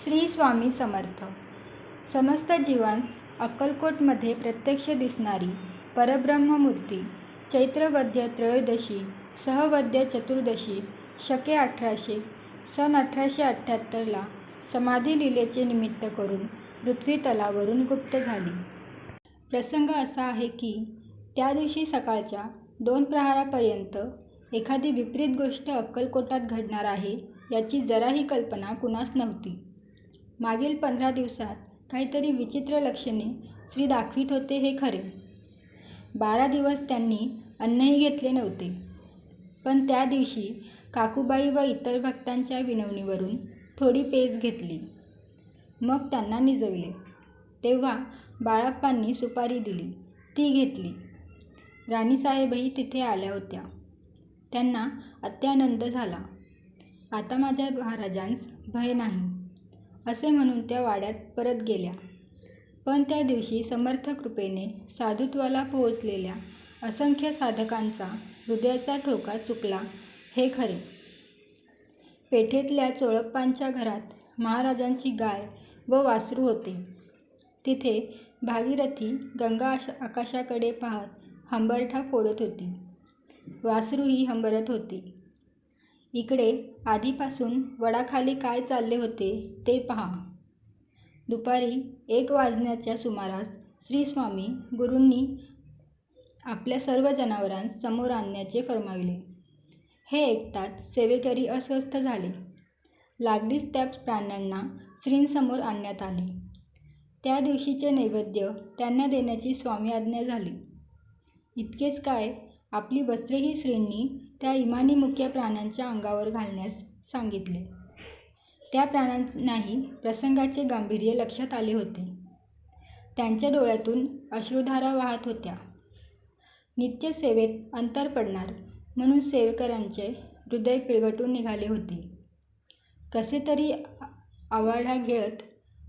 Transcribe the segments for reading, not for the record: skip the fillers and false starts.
श्री स्वामी समर्थ. समस्त जीवांस अक्कलकोटमध्ये प्रत्यक्ष दिसणारी परब्रह्ममूर्ती चैत्रवद्य त्रयोदशी सहवद्य चतुर्दशी शके 1800 सन 1878ला समाधी लीलेचे निमित्त करून पृथ्वी तलावरून गुप्त झाली. प्रसंग असा आहे की त्या दिवशी सकाळच्या 2 प्रहरापर्यंत एखादी विपरीत गोष्ट अक्कलकोटात घडणार आहे याची जराही कल्पना कुणास नव्हती. मागील 15 दिवसात काहीतरी विचित्र लक्षणे श्री दाखवित होते हे खरे. 12 दिवस त्यांनी अन्नही घेतले नव्हते. पण त्या दिवशी काकूबाई व इतर भक्तांच्या विनवणीवरून थोडी पेज घेतली. मग त्यांना निजविले. तेव्हा बाळप्पांनी सुपारी दिली, ती घेतली. राणीसाहेबही तिथे आल्या होत्या. त्यांना अत्यानंद झाला. आता माझ्या महाराजांस भय नाही असे म्हणून त्या वाड्यात परत गेल्या. पण त्या दिवशी समर्थ कृपेने साधुत्वाला पोहोचलेल्या असंख्य साधकांचा हृदयाचा ठोका चुकला हे खरे. पेठेतल्या चोळप्पांच्या घरात महाराजांची गाय व वासरू होते. तिथे भागीरथी गंगा आकाशाकडे पाहत हंबरठा फोडत होती. वासरूही हंबरत होते. इकडे आधीपासून वडाखाली काय चालले होते ते पहा. दुपारी 1 वाजण्याच्या सुमारास श्री स्वामी गुरूंनी आपल्या सर्व जनावरांस समोर आणण्याचे फर्माविले. हे ऐकताच सेवेकरी अस्वस्थ झाले. लागलीच त्या प्राण्यांना श्रींसमोर आणण्यात आले. त्या दिवशीचे नैवेद्य त्यांना देण्याची स्वामी आज्ञा झाली. इतकेच काय, आपली वस्त्रेही श्रींनी त्या इमानी मुक्या प्राण्यांच्या अंगावर घालण्यास सांगितले. त्या प्राण्यांनाही प्रसंगाचे गांभीर्य लक्षात आले होते. त्यांच्या डोळ्यातून अश्रुधारा वाहत होत्या. नित्य सेवेत अंतर पडणार म्हणून सेवेकरांचे हृदय पिळवटून निघाले होते. कसे तरी आवाढा गिळत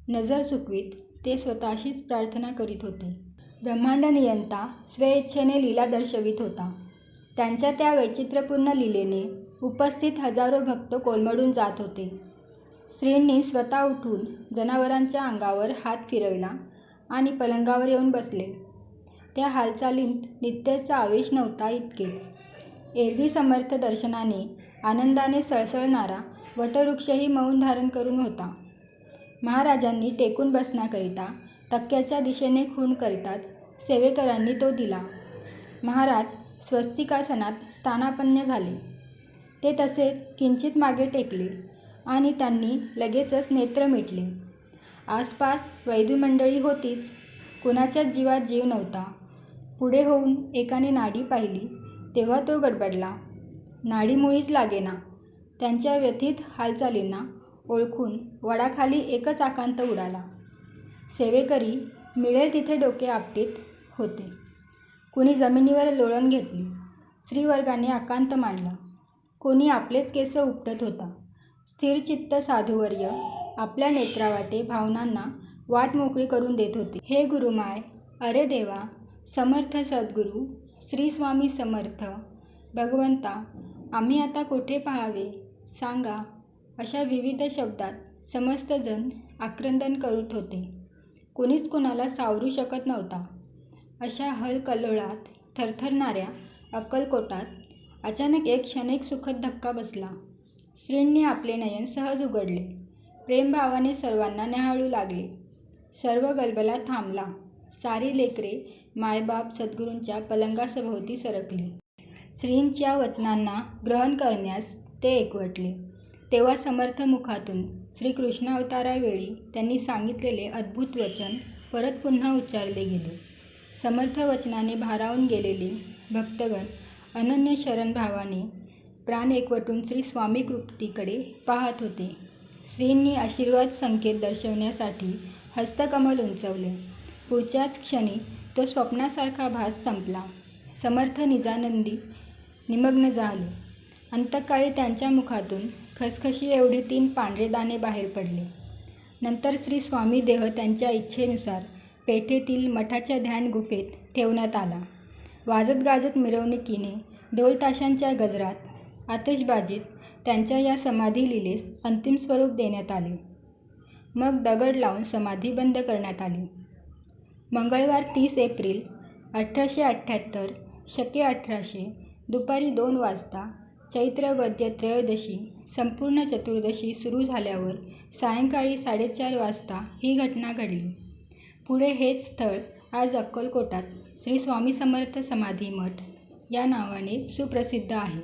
नजर चुकवीत ते स्वतःशीच प्रार्थना करीत होते. ब्रह्मांड नियंता स्वेच्छेने लीला दर्शवित होता. त्यांच्या त्या वैचित्र्यपूर्ण लीलेने उपस्थित हजारो भक्त कोलमडून जात होते. श्रींनी स्वतः उठून जनावरांच्या अंगावर हात फिरविला आणि पलंगावर येऊन बसले. त्या हालचालींत नित्यचा आवेश नव्हता इतकेच. एरवी समर्थ दर्शनाने आनंदाने सळसळणारा वटवृक्षही मौन धारण करून होता. महाराजांनी टेकून बसण्याकरिता तक्क्याच्या दिशेने खूण करीताच सेवेकरांनी तो दिला. महाराज स्वस्तिकासनात स्थानापन्न झाले. ते तसेच किंचित मागे टेकले आणि त्यांनी लगेचच नेत्र मिटले. आसपास वैदुमंडळी होतीच. कुणाच्याच जीवात जीव नव्हता. पुढे होऊन एकाने नाडी पाहिली तेव्हा तो गडबडला. नाडी मुळीच लागेना. त्यांच्या व्यथित हालचालींना ओळखून वडाखाली एकच आकांत उडाला. सेवेकरी मिळेल तिथे डोके आपटीत होते. कुणी जमिनीवर लोळण घेतली. स्त्रीवर्गाने आकांत मांडला. कोणी आपलेच केस उपटत होता. स्थिरचित्त साधुवर्य आपल्या नेत्रावाटे भावनांना वाट मोकळी करून देत होते. हे गुरुमाय, अरे देवा, समर्थ सद्गुरू, श्री स्वामी समर्थ, भगवंता, आम्ही आता कोठे पाहावे सांगा, अशा विविध शब्दात समस्त जण आक्रंदन करत होते. कुणीच कुणाला सावरू शकत नव्हता. अशा हलकल्लोळात थरथरणाऱ्या अक्कलकोटात अचानक एक क्षणिक सुखद धक्का बसला. श्रींनी आपले नयन सहज उघडले. प्रेमभावाने सर्वांना न्याहाळू लागले. सर्व गलबला थांबला. सारी लेकरे मायबाप सद्गुरूंच्या पलंगासभोवती सरकली. श्रींच्या वचनांना ग्रहण करण्यास ते एकवटले. तेव्हा समर्थ मुखातून श्रीकृष्णावतारावेळी त्यांनी सांगितलेले अद्भुत वचन परत पुन्हा उच्चारले गेले. समर्थ वचनाने भारावून गेलेले भक्तगण अनन्य शरण भावाने प्राण एकवटून श्री स्वामी कृतीकडे पाहत होते. श्रींनी आशीर्वाद संकेत दर्शवण्यासाठी हस्तकमल उंचवले. पुढच्याच क्षणी तो स्वप्नासारखा भास संपला. समर्थ निजानंदी निमग्न झाले. अंतकाळी त्यांच्या मुखातून खसखशी एवढे 3 पांढरे दाणे बाहेर पडले. नंतर श्री स्वामी देह त्यांच्या इच्छेनुसार पेठेतील मठाच्या ध्यान गुफेत ठेवण्यात आला. वाजत गाजत मिरवणुकीने ढोलताशांच्या गजरात आतिषबाजीत त्यांच्या या समाधी लीलेस अंतिम स्वरूप देण्यात आले. मग दगड लावून समाधी बंद करण्यात आली. मंगळवार 30 एप्रिल 1878 शके 1800 दुपारी 2 वाजता चैत्र वद्य त्रयोदशी संपूर्ण चतुर्दशी सुरू झाल्यावर सायंकाळी 4:30 वाजता ही घटना घडली. पुढे हेच स्थळ आज अक्कलकोटात श्री स्वामी समर्थ समाधी मठ या नावाने सुप्रसिद्ध आहे.